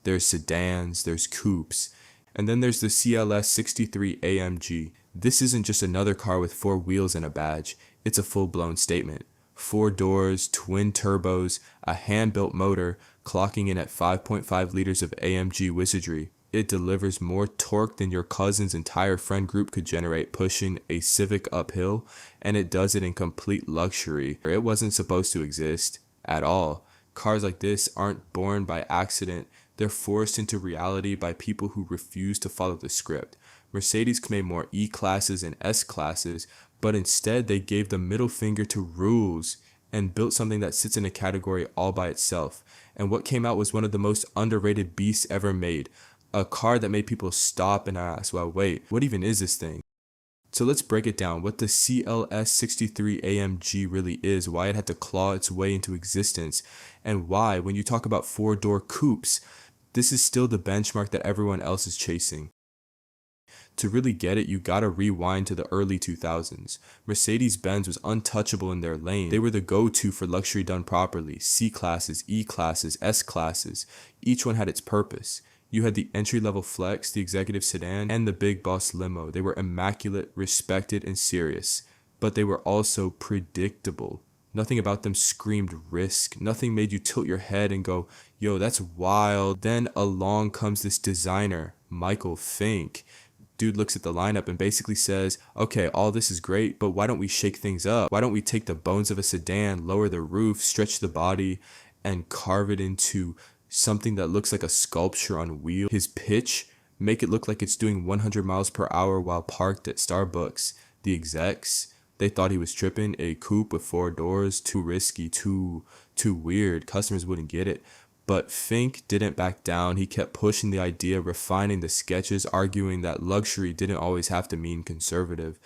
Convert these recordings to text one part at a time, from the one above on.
there's sedans, there's coupes, and then there's the CLS63 AMG. This isn't just another car with 4 wheels and a badge, it's a full-blown statement. 4 doors, twin turbos, a hand-built motor, clocking in at 5.5 liters of AMG wizardry. It delivers more torque than your cousin's entire friend group could generate pushing a Civic uphill, and it does it in complete luxury. It wasn't supposed to exist at all. Cars like this aren't born by accident, they're forced into reality by people who refuse to follow the script. Mercedes made more E-classes and S-classes, but instead they gave the middle finger to rules and built something that sits in a category all by itself. And what came out was one of the most underrated beasts ever made. A car that made people stop and ask, well, wait, what even is this thing? So let's break it down, what the CLS63 AMG really is, why it had to claw its way into existence, and why, when you talk about 4-door coupes, this is still the benchmark that everyone else is chasing. To really get it, you gotta rewind to the early 2000s. Mercedes-Benz was untouchable in their lane. They were the go-to for luxury done properly. C-classes, E-classes, S-classes. Each one had its purpose. You had the entry-level Flex, the executive sedan, and the Big Boss limo. They were immaculate, respected, and serious. But they were also predictable. Nothing about them screamed risk. Nothing made you tilt your head and go, yo, that's wild. Then along comes this designer, Michael Fink. Dude looks at the lineup and basically says, okay, all this is great, but why don't we shake things up? Why don't we take the bones of a sedan, lower the roof, stretch the body, and carve it into something that looks like a sculpture on wheels? His pitch, make it look like it's doing 100 miles per hour while parked at Starbucks. The execs, they thought he was tripping. A coupe with 4 doors, too risky, too weird. Customers wouldn't get it. But Fink didn't back down. He kept pushing the idea, refining the sketches, arguing that luxury didn't always have to mean conservative.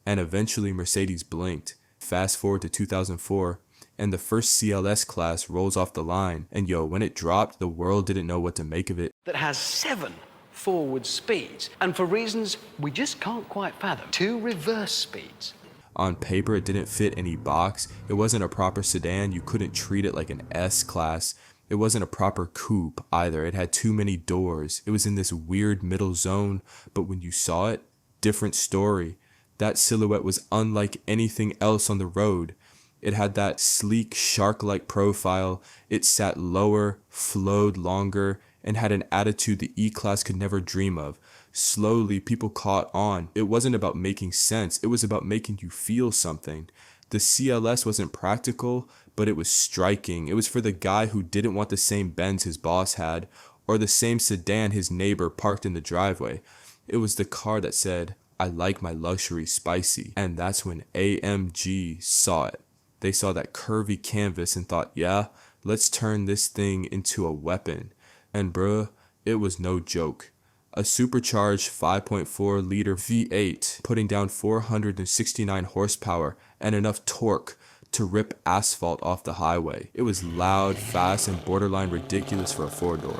And eventually Mercedes blinked. Fast forward to 2004, and the first CLS class rolls off the line. And yo, when it dropped, the world didn't know what to make of it. That has 7 forward speeds, and for reasons we just can't quite fathom, 2 reverse speeds. On paper, it didn't fit any box. It wasn't a proper sedan. You couldn't treat it like an S-class. It wasn't a proper coupe either. It had too many doors. It was in this weird middle zone, but when you saw it, different story. That silhouette was unlike anything else on the road. It had that sleek, shark-like profile. It sat lower, flowed longer, and had an attitude the E-Class could never dream of. Slowly, people caught on. It wasn't about making sense. It was about making you feel something. The CLS wasn't practical, but it was striking. It was for the guy who didn't want the same Benz his boss had, or the same sedan his neighbor parked in the driveway. It was the car that said, I like my luxury spicy. And that's when AMG saw it. They saw that curvy canvas and thought, yeah, let's turn this thing into a weapon. And bruh, it was no joke. A supercharged 5.4 liter V8 putting down 469 horsepower and enough torque to rip asphalt off the highway. It was loud, fast, and borderline ridiculous for a 4-door.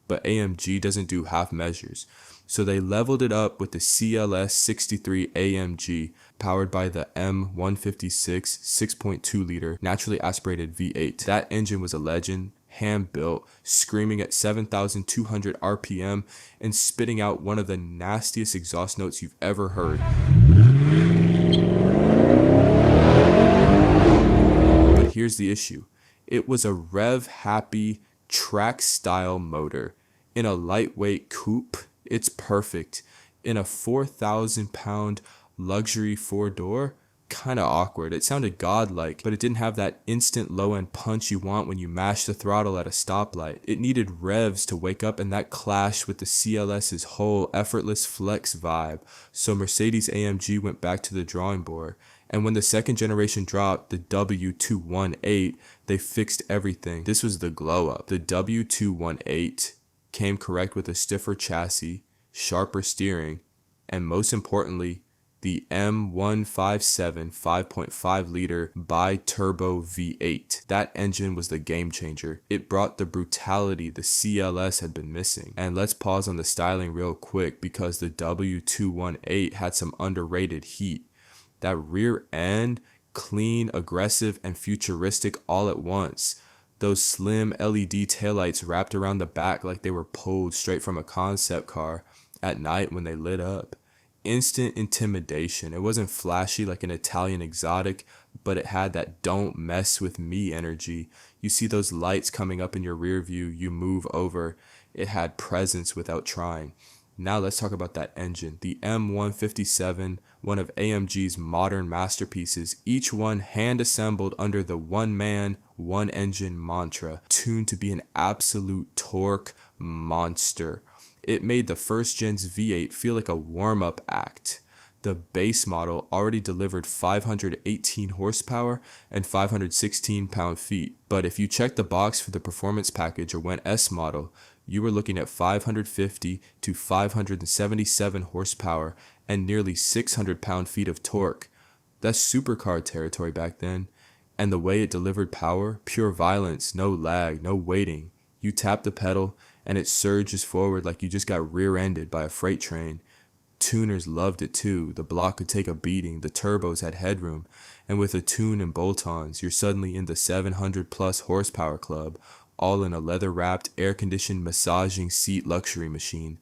But AMG doesn't do half measures. So they leveled it up with the CLS63 AMG, powered by the M156 6.2 liter naturally aspirated V8. That engine was a legend, hand-built, screaming at 7,200 RPM and spitting out one of the nastiest exhaust notes you've ever heard. But here's the issue. It was a rev-happy, track-style motor. In a lightweight coupe, it's perfect. In a 4,000-pound luxury 4-door, kind of awkward. It sounded godlike, but it didn't have that instant low-end punch you want when you mash the throttle at a stoplight. It needed revs to wake up, and that clashed with the CLS's whole effortless flex vibe. So Mercedes AMG went back to the drawing board. And when the second generation dropped, the W218, they fixed everything. This was the glow up. The W218 came correct with a stiffer chassis, sharper steering, and most importantly, the M157 5.5 liter bi-turbo V8. That engine was the game changer. It brought the brutality the CLS had been missing. And let's pause on the styling real quick because the W218 had some underrated heat. That rear end, clean, aggressive, and futuristic all at once. Those slim LED taillights wrapped around the back like they were pulled straight from a concept car at night when they lit up. Instant intimidation. It wasn't flashy like an Italian exotic, but it had that don't mess with me energy. You see those lights coming up in your rear view, you move over. It had presence without trying. Now let's talk about that engine. The M157, one of AMG's modern masterpieces, each one hand assembled under the one man, one engine mantra, tuned to be an absolute torque monster. It made the first gen's V8 feel like a warm-up act. The base model already delivered 518 horsepower and 516 pound-feet, but if you checked the box for the performance package or went S model, you were looking at 550 to 577 horsepower and nearly 600 pound-feet of torque. That's supercar territory back then. And the way it delivered power, pure violence, no lag, no waiting. You tap the pedal and it surges forward like you just got rear-ended by a freight train. Tuners loved it too. The block could take a beating, the turbos had headroom, and with a tune and bolt-ons, you're suddenly in the 700 plus horsepower club, all in a leather-wrapped, air-conditioned, massaging seat luxury machine.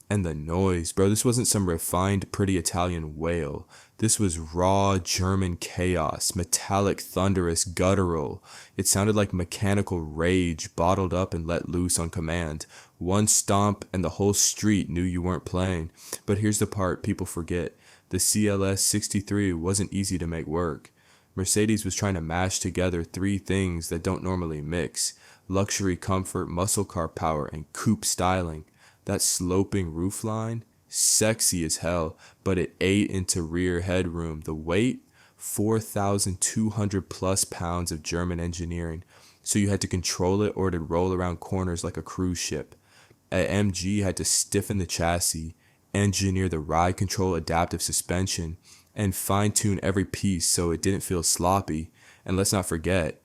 And the noise, bro, this wasn't some refined, pretty Italian wail. This was raw German chaos, metallic, thunderous, guttural. It sounded like mechanical rage bottled up and let loose on command. One stomp and the whole street knew you weren't playing. But here's the part people forget. The CLS63 wasn't easy to make work. Mercedes was trying to mash together three things that don't normally mix: luxury comfort, muscle car power, and coupe styling. That sloping roofline, sexy as hell, but it ate into rear headroom. The weight, 4,200 plus pounds of German engineering, so you had to control it or it'd roll around corners like a cruise ship. MG had to stiffen the chassis, engineer the ride control adaptive suspension, and fine-tune every piece so it didn't feel sloppy. And let's not forget,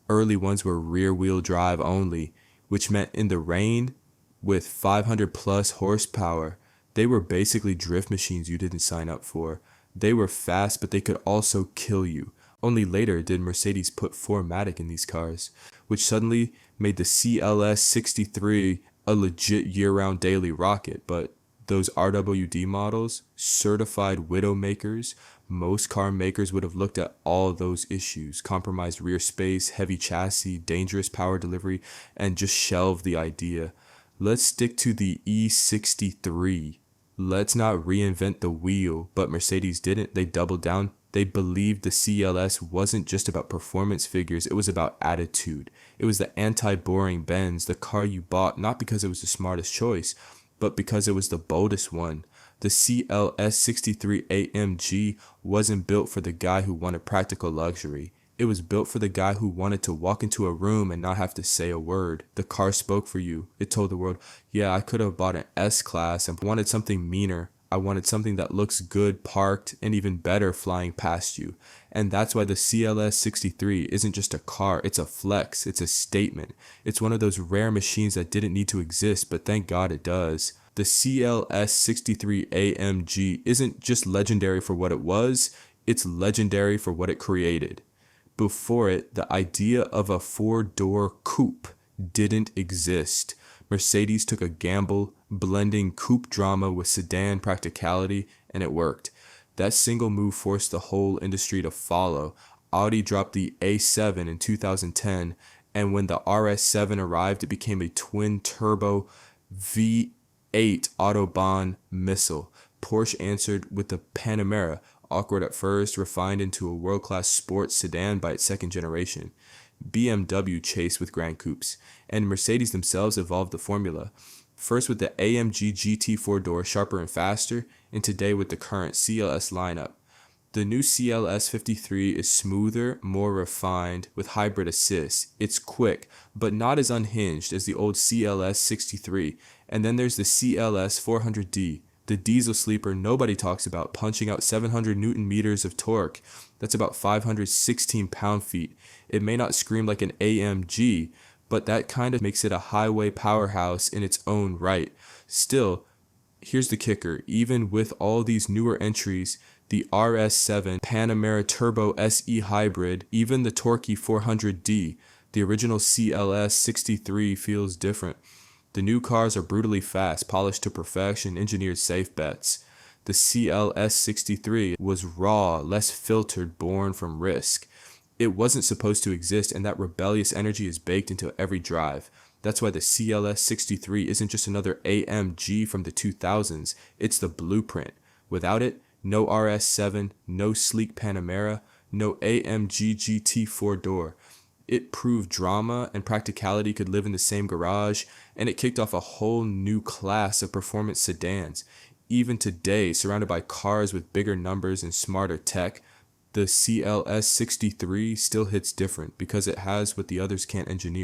early ones were rear-wheel drive only, which meant in the rain, with 500 plus horsepower, they were basically drift machines you didn't sign up for. They were fast, but they could also kill you. Only later did Mercedes put 4MATIC in these cars, which suddenly made the CLS63 a legit year-round daily rocket. But those RWD models, certified widow makers, most car makers would have looked at all those issues: compromised rear space, heavy chassis, dangerous power delivery, and just shelved the idea. Let's stick to the E63. Let's not reinvent the wheel, but Mercedes didn't. They doubled down. They believed the CLS wasn't just about performance figures, it was about attitude. It was the anti-boring Benz, the car you bought not because it was the smartest choice, but because it was the boldest one. The CLS63 AMG wasn't built for the guy who wanted practical luxury. It was built for the guy who wanted to walk into a room and not have to say a word. The car spoke for you. It told the world, yeah, I could have bought an S-Class and wanted something meaner. I wanted something that looks good parked and even better flying past you. And that's why the CLS63 isn't just a car, it's a flex, it's a statement. It's one of those rare machines that didn't need to exist, but thank God it does. The CLS63 AMG isn't just legendary for what it was, it's legendary for what it created. Before it, the idea of a four-door coupe didn't exist. Mercedes took a gamble, blending coupe drama with sedan practicality, and it worked. That single move forced the whole industry to follow. Audi dropped the A7 in 2010, and when the RS6 arrived, it became a twin-turbo V8 Autobahn missile. Porsche answered with the Panamera, awkward at first, refined into a world-class sports sedan by its second generation. BMW chased with Grand Coupes, and Mercedes themselves evolved the formula. First with the AMG GT 4-door, sharper and faster, and today with the current CLS lineup. The new CLS53 is smoother, more refined, with hybrid assist. It's quick, but not as unhinged as the old CLS63. And then there's the CLS400D, the diesel sleeper nobody talks about, punching out 700 Newton meters of torque. That's about 516 pound-feet. It may not scream like an AMG, but that kind of makes it a highway powerhouse in its own right. Still, here's the kicker. Even with all these newer entries, the RS7, Panamera Turbo SE Hybrid, even the torquey 400D, The original CLS63 feels different. The new cars are brutally fast, polished to perfection, engineered safe bets. The CLS63 was raw, less filtered, born from risk. It wasn't supposed to exist, and that rebellious energy is baked into every drive. That's why the CLS63 isn't just another AMG from the 2000s, it's the blueprint. Without it, no RS7, no sleek Panamera, no AMG GT 4-door. It proved drama and practicality could live in the same garage, and it kicked off a whole new class of performance sedans. Even today, surrounded by cars with bigger numbers and smarter tech, the CLS63 still hits different because it has what the others can't engineer.